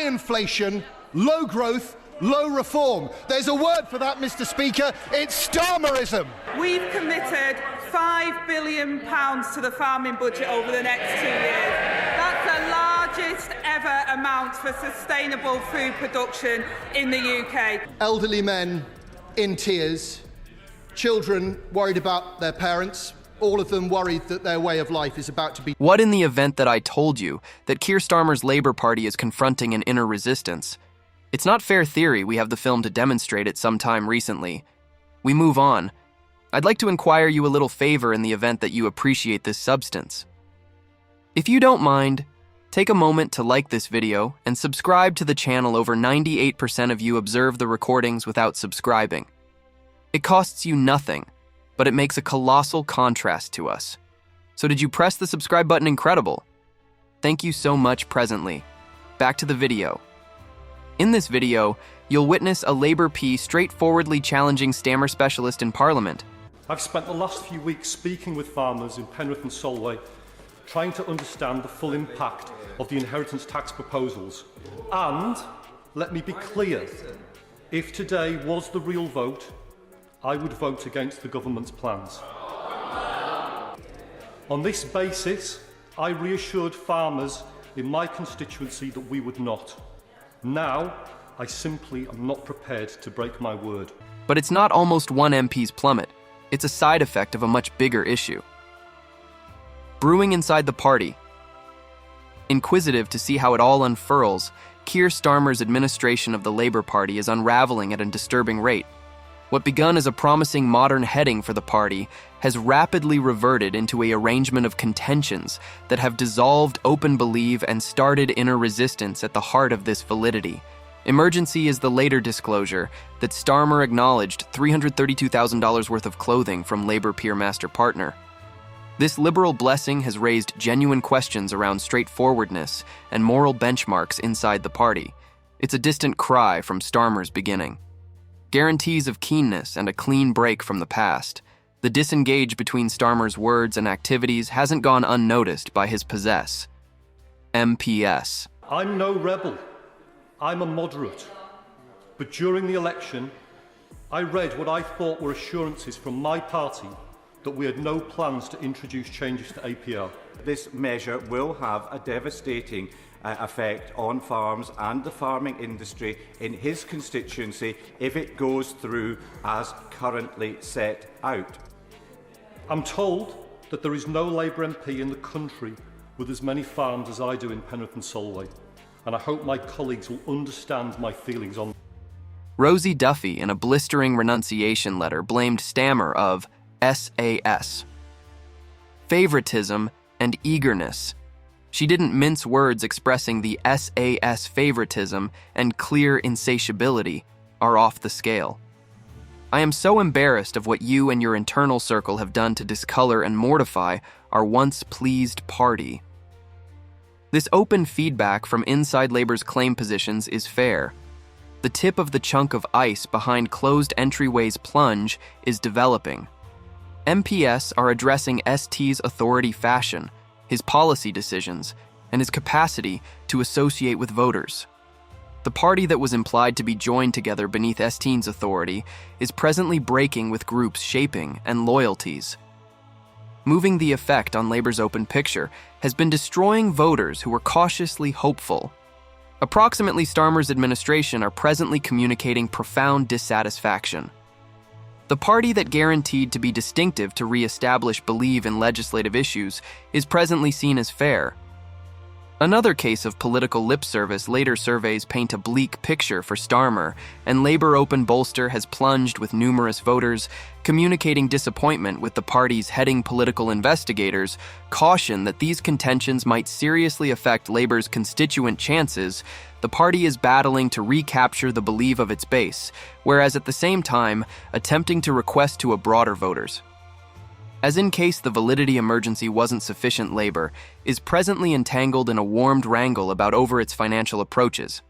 high inflation, low growth, low reform. There's a word for that, Mr. Speaker. It's Starmerism. We've committed £5 billion to the farming budget over the next 2 years. That's the largest ever amount for sustainable food production in the UK. Elderly men in tears, children worried about their parents, all of them worried that their way of life is about to be... What in the event that I told you that Keir Starmer's Labour Party is confronting an inner resistance? It's not fair theory, we have the film to demonstrate it sometime recently. We move on. I'd like to inquire you a little favor in the event that you appreciate this substance. If you don't mind, take a moment to like this video and subscribe to the channel. Over 98% of you observe the recordings without subscribing. It costs you nothing, but it makes a colossal contrast to us. So did you press the subscribe button? Incredible. Thank you so much. Presently. Back to the video. In this video, you'll witness a Labour P straightforwardly challenging Starmer specialist in Parliament. I've spent the last few weeks speaking with farmers in Penrith and Solway, trying to understand the full impact of the inheritance tax proposals. And, let me be clear, if today was the real vote, I would vote against the government's plans. On this basis, I reassured farmers in my constituency that we would not. Now, I simply am not prepared to break my word. But it's not almost one MP's plummet. It's a side effect of a much bigger issue. Brewing inside the party. Inquisitive to see how it all unfurls, Keir Starmer's administration of the Labour Party is unraveling at a disturbing rate. What begun as a promising modern heading for the party has rapidly reverted into an arrangement of contentions that have dissolved open belief and started inner resistance at the heart of this validity. Emergency is the later disclosure that Starmer acknowledged $332,000 worth of clothing from Labour peer master partner. This liberal blessing has raised genuine questions around straightforwardness and moral benchmarks inside the party. It's a distant cry from Starmer's beginning. Guarantees of keenness and a clean break from the past. The disengage between Starmer's words and activities hasn't gone unnoticed by his possess. MPS. I'm no rebel. I'm a moderate. But during the election, I read what I thought were assurances from my party that we had no plans to introduce changes to APR. This measure will have a devastating effect on farms and the farming industry in his constituency if it goes through as currently set out. I'm told that there is no Labour MP in the country with as many farms as I do in Penrith and Solway, and I hope my colleagues will understand my feelings on. Rosie Duffy, in a blistering renunciation letter, blamed Starmer of SAS, favoritism and eagerness. She didn't mince words, expressing the SAS favoritism and clear insatiability are off the scale. I am so embarrassed of what you and your internal circle have done to discolor and mortify our once pleased party. This open feedback from inside Labour's claim positions is fair. The tip of the chunk of ice behind closed entryway's plunge is developing. MPS are addressing ST's authority fashion, his policy decisions, and his capacity to associate with voters. The party that was implied to be joined together beneath ST's authority is presently breaking with groups shaping and loyalties. Moving the effect on Labour's open picture has been destroying voters who were cautiously hopeful. Approximately Starmer's administration are presently communicating profound dissatisfaction. The party that guaranteed to be distinctive to re-establish belief in legislative issues is presently seen as fair. Another case of political lip service, later surveys paint a bleak picture for Starmer, and Labour open bolster has plunged with numerous voters communicating disappointment with the party's heading political investigators, caution that these contentions might seriously affect Labour's constituent chances. The party is battling to recapture the belief of its base, whereas at the same time attempting to request to a broader voters. As in case the validity emergency wasn't sufficient, Labour is presently entangled in a warmed wrangle about over its financial approaches.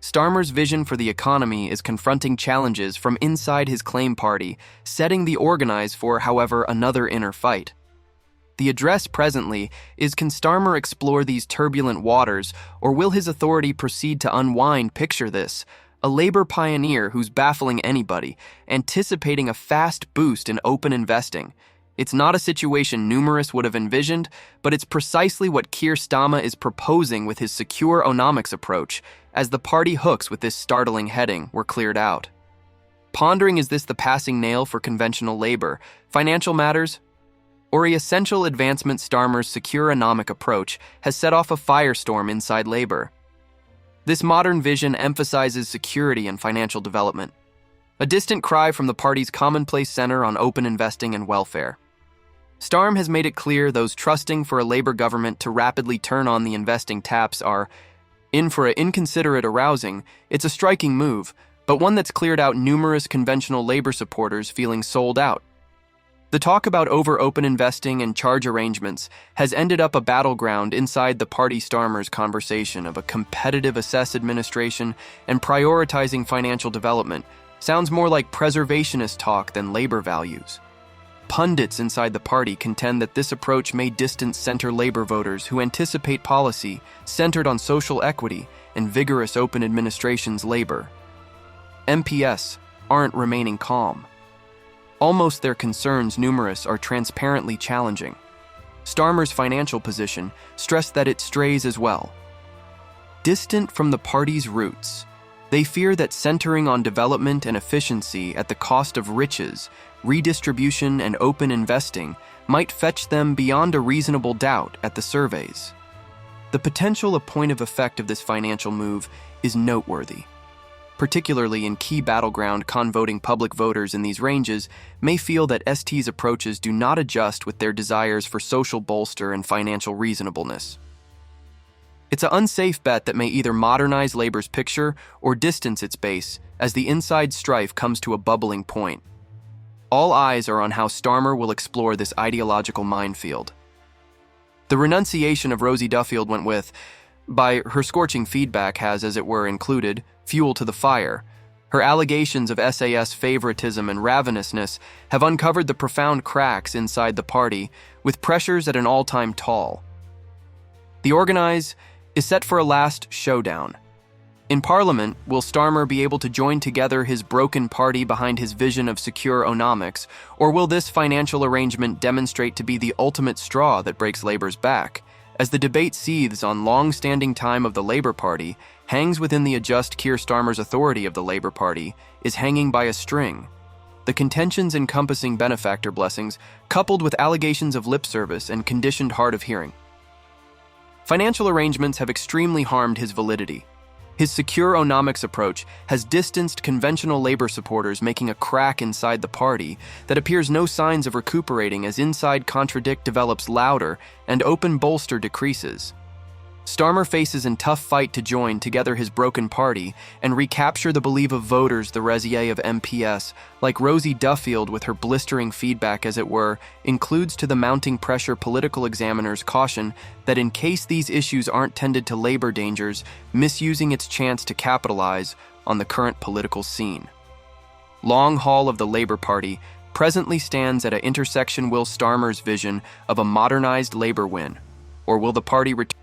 Starmer's vision for the economy is confronting challenges from inside his claim party, setting the organize for, however, another inner fight. The address presently is, can Starmer explore these turbulent waters, or will his authority proceed to unwind? Picture this: a Labour pioneer who's baffling anybody, anticipating a fast boost in open investing. It's not a situation numerous would have envisioned, but it's precisely what Keir Starmer is proposing with his secure onomics approach, as the party hooks with this startling heading were cleared out. Pondering, is this the passing nail for conventional Labour, financial matters, or a essential advancement? Starmer's secure onomic approach has set off a firestorm inside Labour. This modern vision emphasizes security and financial development, a distant cry from the party's commonplace center on open investing and welfare. Starmer has made it clear those trusting for a Labour government to rapidly turn on the investing taps are in for an inconsiderate arousing. It's a striking move, but one that's cleared out numerous conventional Labour supporters feeling sold out. The talk about over-open investing and charge arrangements has ended up a battleground inside the party. Starmer's conversation of a competitive assess administration and prioritizing financial development sounds more like preservationist talk than Labour values. Pundits inside the party contend that this approach may distance center Labour voters who anticipate policy centered on social equity and vigorous open administration's Labour. MPS aren't remaining calm. Almost their concerns numerous are transparently challenging. Starmer's financial position stressed that it strays as well. Distant from the party's roots, they fear that centering on development and efficiency at the cost of riches, redistribution, and open investing might fetch them beyond a reasonable doubt at the surveys. The potential point of effect of this financial move is noteworthy. Particularly in key battleground con-voting public voters in these ranges may feel that ST's approaches do not adjust with their desires for social bolster and financial reasonableness. It's an unsafe bet that may either modernize Labour's picture or distance its base as the inside strife comes to a bubbling point. All eyes are on how Starmer will explore this ideological minefield. The renunciation of Rosie Duffield went with, by her scorching feedback has, as it were, included fuel to the fire. Her allegations of SAS favoritism and ravenousness have uncovered the profound cracks inside the party, with pressures at an all-time tall. The organize is set for a last showdown. In Parliament, will Starmer be able to join together his broken party behind his vision of secure onomics, or will this financial arrangement demonstrate to be the ultimate straw that breaks Labour's back? As the debate seethes on long-standing time of the Labour Party, hangs within the adjust Keir Starmer's authority of the Labour Party, is hanging by a string. The contentions encompassing benefactor blessings, coupled with allegations of lip service and conditioned hard of hearing. Financial arrangements have extremely harmed his validity. His secure onomics approach has distanced conventional Labour supporters, making a crack inside the party that appears no signs of recuperating as inside contradict develops louder and open bolster decreases. Starmer faces in tough fight to join together his broken party and recapture the belief of voters. The raison of MPS, like Rosie Duffield with her blistering feedback as it were, includes to the mounting pressure political examiners caution that in case these issues aren't tended to Labour dangers, misusing its chance to capitalize on the current political scene. Long haul of the Labour Party presently stands at an intersection. Will Starmer's vision of a modernized Labour win, or will the party return